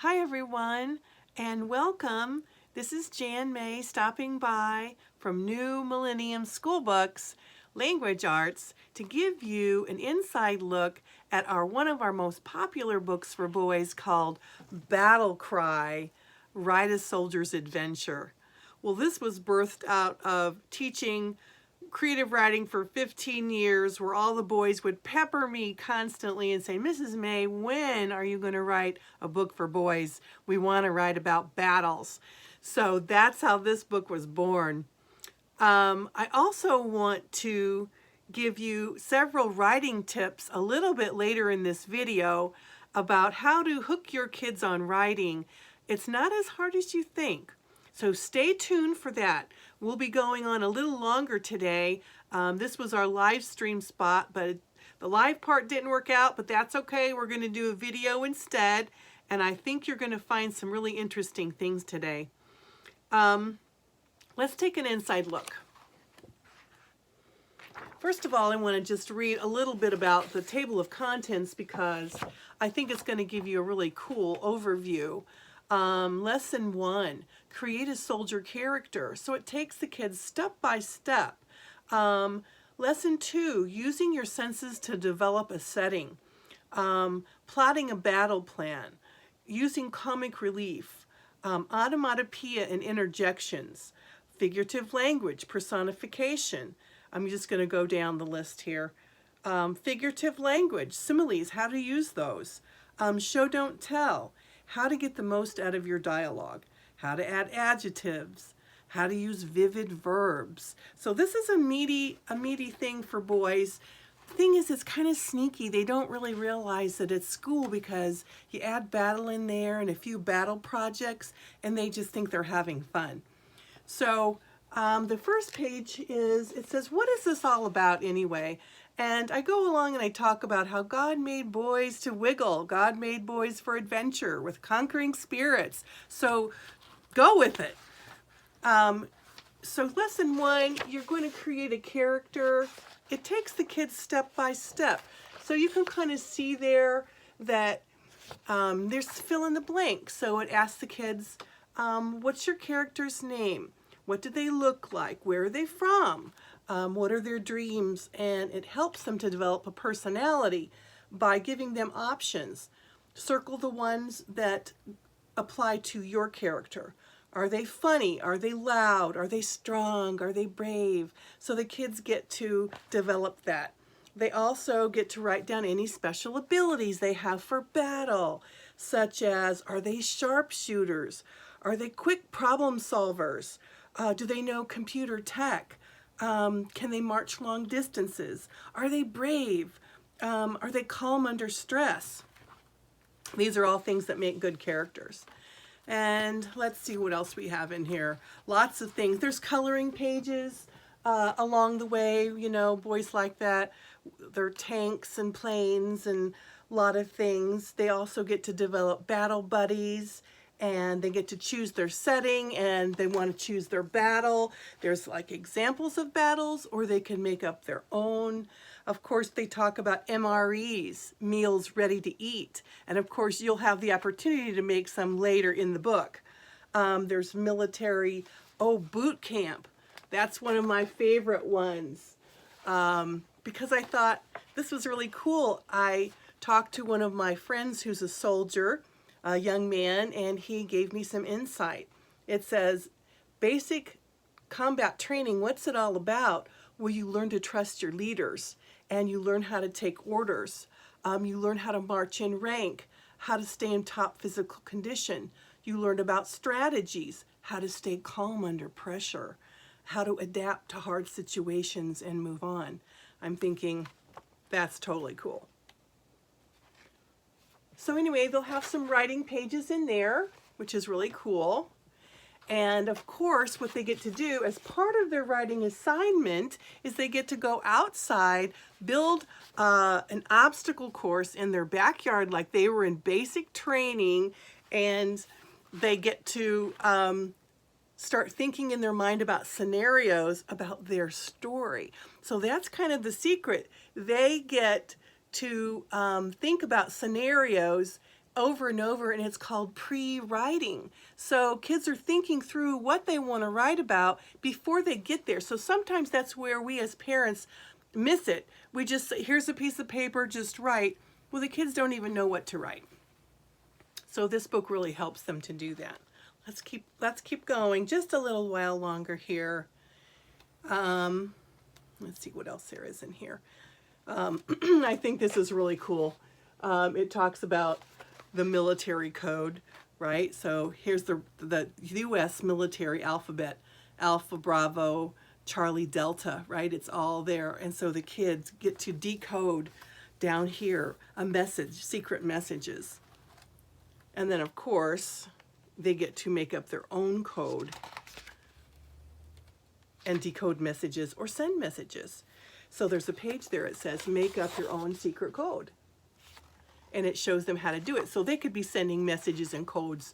Hi everyone, and welcome. This is Jan May stopping by from New Millennium School Books Language Arts to give you an inside look at one of our most popular books for boys called Battle Cry: Write a Soldier's Adventure. Well, this was birthed out of teaching creative writing for 15 years, where all the boys would pepper me constantly and say, Mrs. May, when are you going to write a book for boys? We want to write about battles. So that's how this book was born. I also want to give you several writing tips a little bit later in this video about how to hook your kids on writing. It's not as hard as you think. So stay tuned for that. We'll be going on a little longer today. This was our live stream spot, but the live part didn't work out, but that's okay. We're going to do a video instead, and I think you're going to find some really interesting things today. Let's take an inside look. First of all, I want to just read a little bit about the table of contents because I think it's going to give you a really cool overview. Lesson 1, create a soldier character. So it takes the kids step by step. Lesson 2, using your senses to develop a setting. Plotting a battle plan. Using comic relief. Onomatopoeia and interjections. Figurative language, personification. I'm just going to go down the list here. Figurative language, similes, how to use those. Show, don't tell. How to get the most out of your dialogue, how to add adjectives, how to use vivid verbs. So this is a meaty thing for boys. The thing is, it's kind of sneaky. They don't really realize that it's school because you add battle in there and a few battle projects, and they just think they're having fun. So the first page it says, what is this all about anyway? And I go along and I talk about how God made boys to wiggle. God made boys for adventure with conquering spirits. So go with it. So lesson 1, you're going to create a character. It takes the kids step by step. So you can kind of see there that there's fill in the blank. So it asks the kids, what's your character's name? What do they look like? Where are they from? What are their dreams? And it helps them to develop a personality by giving them options. Circle the ones that apply to your character. Are they funny? Are they loud? Are they strong? Are they brave? So the kids get to develop that. They also get to write down any special abilities they have for battle, such as, are they sharpshooters? Are they quick problem solvers? Do they know computer tech? Can they march long distances? Are they brave? Are they calm under stress? These are all things that make good characters. And let's see what else we have in here. Lots of things. There's coloring pages along the way. You know, boys like that. They're tanks and planes and a lot of things. They also get to develop battle buddies, and they get to choose their setting, and they want to choose their battle. There's like examples of battles, or they can make up their own. Of course, they talk about MREs, meals ready to eat. And of course, you'll have the opportunity to make some later in the book. There's military, boot camp. That's one of my favorite ones because I thought this was really cool. I talked to one of my friends who's a soldier, a young man, and he gave me some insight. It says, basic combat training, what's it all about? Well, you learn to trust your leaders, and you learn how to take orders. You learn how to march in rank, how to stay in top physical condition. You learn about strategies, how to stay calm under pressure, how to adapt to hard situations and move on. I'm thinking, that's totally cool. So anyway, they'll have some writing pages in there, which is really cool. And of course, what they get to do as part of their writing assignment is they get to go outside, build an obstacle course in their backyard like they were in basic training, and they get to start thinking in their mind about scenarios about their story. So that's kind of the secret. They get to think about scenarios over and over, and it's called pre-writing. So kids are thinking through what they want to write about before they get there. So sometimes that's where we as parents miss it. We just say, here's a piece of paper, just write. Well, the kids don't even know what to write. So this book really helps them to do that. Let's keep going just a little while longer here. Let's see what else there is in here. I think this is really cool. It talks about the military code, right? So here's the U.S. military alphabet: Alpha, Bravo, Charlie, Delta, right? It's all there. And so the kids get to decode down here a message, secret messages. And then, of course, they get to make up their own code and decode messages or send messages. So there's a page there. It says, make up your own secret code. And it shows them how to do it. So they could be sending messages and codes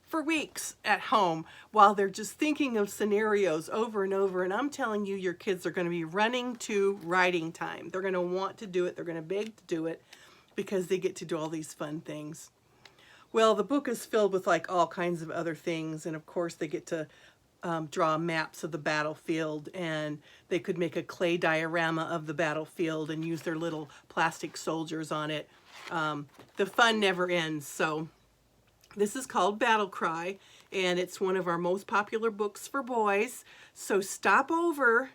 for weeks at home while they're just thinking of scenarios over and over. And I'm telling you, your kids are going to be running to writing time. They're going to want to do it. They're going to beg to do it because they get to do all these fun things. Well, the book is filled with like all kinds of other things. And of course, they get to draw maps of the battlefield, and they could make a clay diorama of the battlefield and use their little plastic soldiers on it. The fun never ends. So this is called Battle Cry, and it's one of our most popular books for boys. So stop over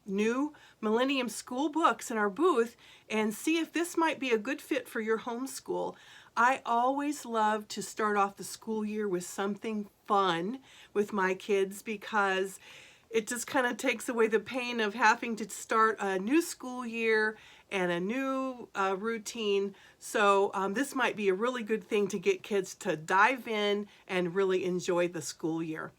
New Millennium School Books in our booth and see if this might be a good fit for your homeschool. I always love to start off the school year with something fun with my kids because it just kind of takes away the pain of having to start a new school year and a new routine. So this might be a really good thing to get kids to dive in and really enjoy the school year.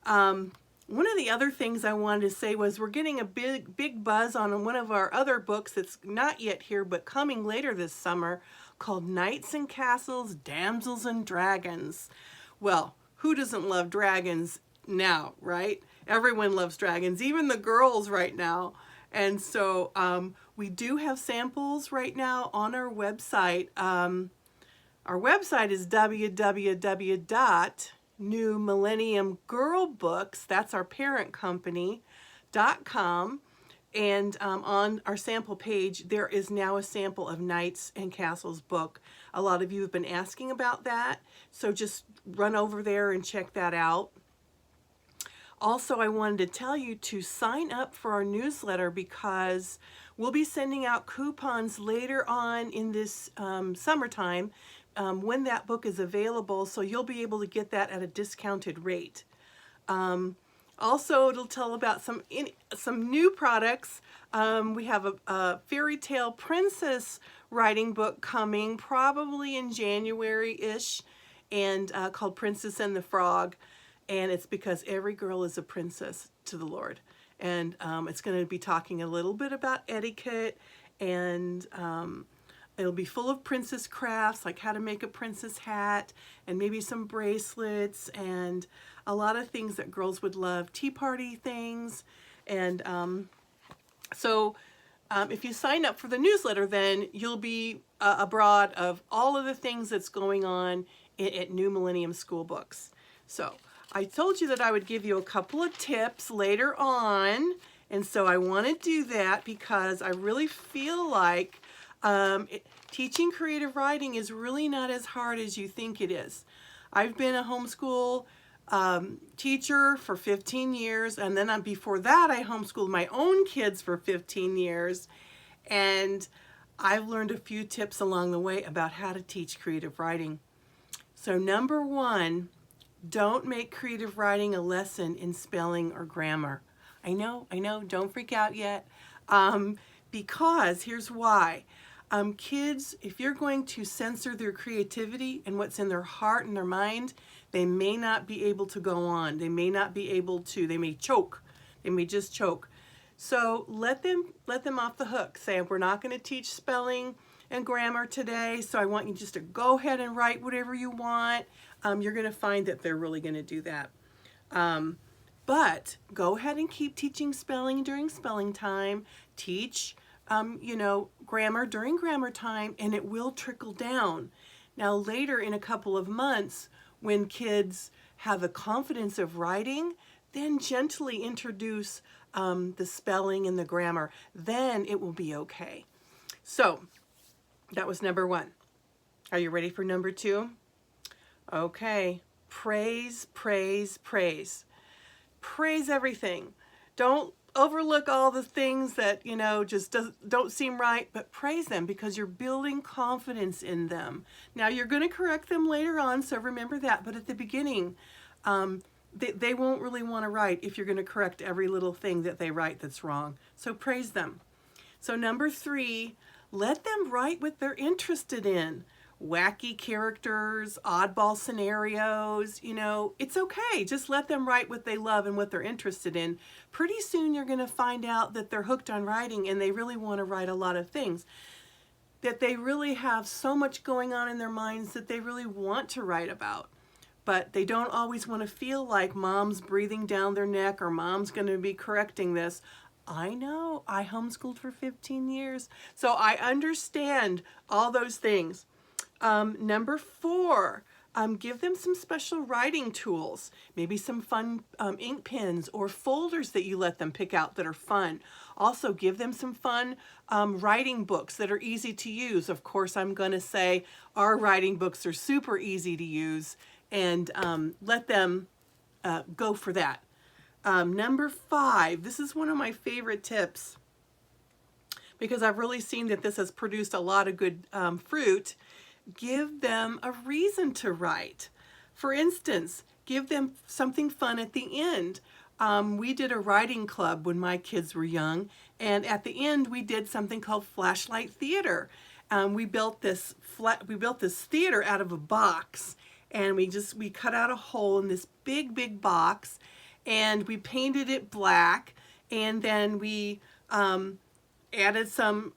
One of the other things I wanted to say was we're getting a big buzz on one of our other books that's not yet here but coming later this summer, called Knights and Castles, Damsels and Dragons. Well, who doesn't love dragons now, right? Everyone loves dragons, even the girls right now. And so we do have samples right now on our website. Our website is www.newmillenniumgirlbooks, that's our parent company, .com. And on our sample page, there is now a sample of Knights and Castles book. A lot of you have been asking about that, so just run over there and check that out. Also, I wanted to tell you to sign up for our newsletter because we'll be sending out coupons later on in this summertime when that book is available, so you'll be able to get that at a discounted rate. Also, it'll tell about some new products. We have a fairy tale princess writing book coming probably in January-ish, and called Princess and the Frog. And it's because every girl is a princess to the Lord. And it's going to be talking a little bit about etiquette, and it'll be full of princess crafts, like how to make a princess hat, and maybe some bracelets, and a lot of things that girls would love, tea party things. And so if you sign up for the newsletter, then you'll be abroad of all of the things that's going on at New Millennium School Books. So I told you that I would give you a couple of tips later on, and so I want to do that because I really feel like teaching creative writing is really not as hard as you think it is. I've been a homeschool teacher for 15 years, and then before that I homeschooled my own kids for 15 years, and I've learned a few tips along the way about how to teach creative writing. So number one, don't make creative writing a lesson in spelling or grammar. I know, don't freak out yet, because here's why. Kids, if you're going to censor their creativity and what's in their heart and their mind, they may not be able to go on. They may not be able to, they may choke. They may just choke. So let them off the hook. Say, we're not going to teach spelling and grammar today, so I want you just to go ahead and write whatever you want. You're going to find that they're really going to do that. But go ahead and keep teaching spelling during spelling time. Teach, grammar during grammar time, and it will trickle down. Now later in a couple of months, when kids have the confidence of writing, then gently introduce the spelling and the grammar. Then it will be okay. So that was number 1. Are you ready for number 2? Okay, praise, praise, praise. Praise everything. Don't overlook all the things that, just don't seem right, but praise them because you're building confidence in them. Now you're going to correct them later on, so remember that, but at the beginning, they won't really want to write if you're going to correct every little thing that they write that's wrong. So praise them. So number 3, let them write what they're interested in. Wacky characters, oddball scenarios, it's okay. Just let them write what they love and what they're interested in. Pretty soon you're going to find out that they're hooked on writing and they really want to write a lot of things. That they really have so much going on in their minds that they really want to write about. But they don't always want to feel like mom's breathing down their neck or mom's going to be correcting this. I know, I homeschooled for 15 years, so I understand all those things. Number 4, give them some special writing tools, maybe some fun ink pens or folders that you let them pick out that are fun. Also give them some fun writing books that are easy to use. Of course, I'm going to say our writing books are super easy to use, and let them go for that. Number 5, this is one of my favorite tips because I've really seen that this has produced a lot of good fruit. Give them a reason to write. For instance, give them something fun at the end. We did a writing club when my kids were young, and at the end we did something called Flashlight Theater. We built this theater out of a box, and we cut out a hole in this big box, and we painted it black, and then we added some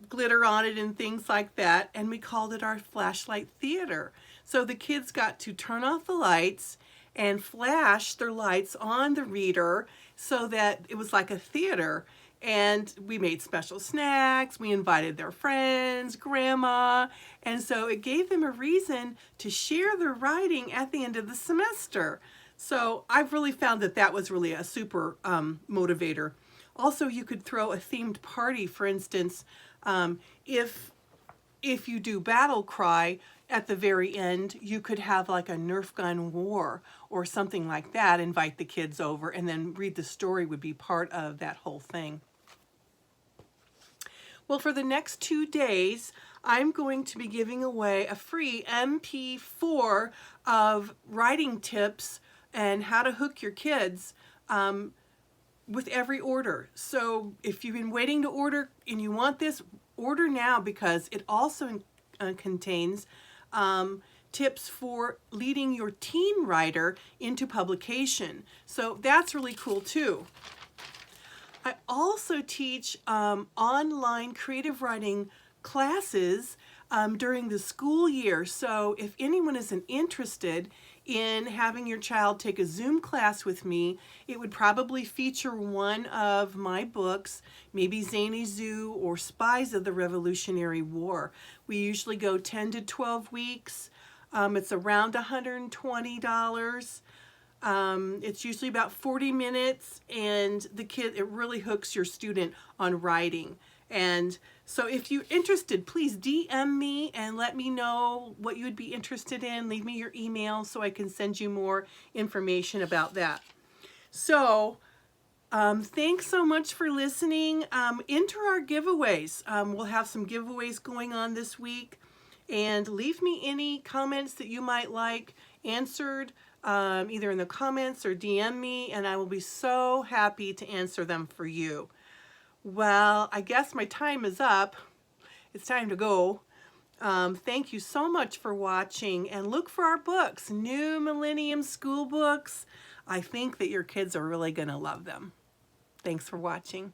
glitter on it and things like that, and we called it our Flashlight Theater. So the kids got to turn off the lights and flash their lights on the reader so that it was like a theater. And we made special snacks, we invited their friends, grandma, and so it gave them a reason to share their writing at the end of the semester. So I've really found that that was really a super motivator. Also, you could throw a themed party, for instance, if you do Battle Cry, at the very end, you could have like a Nerf gun war or something like that, invite the kids over, and then read the story would be part of that whole thing. Well, for the next 2 days, I'm going to be giving away a free MP4 of writing tips and how to hook your kids with every order. So if you've been waiting to order and you want this, order now, because it also contains tips for leading your teen writer into publication. So that's really cool too. I also teach online creative writing classes during the school year. So if anyone isn't interested in having your child take a Zoom class with me, it would probably feature one of my books, maybe Zany Zoo or Spies of the Revolutionary War. We usually go 10 to 12 weeks. It's around $120. It's usually about 40 minutes, and it really hooks your student on writing. And so if you're interested, please DM me and let me know what you would be interested in. Leave me your email so I can send you more information about that. So thanks so much for listening. Enter our giveaways. We'll have some giveaways going on this week. And leave me any comments that you might like answered, either in the comments or DM me, and I will be so happy to answer them for you. Well, I guess my time is up. It's time to go. Thank you so much for watching, and look for our books, New Millennium School Books. I think that your kids are really going to love them. Thanks for watching.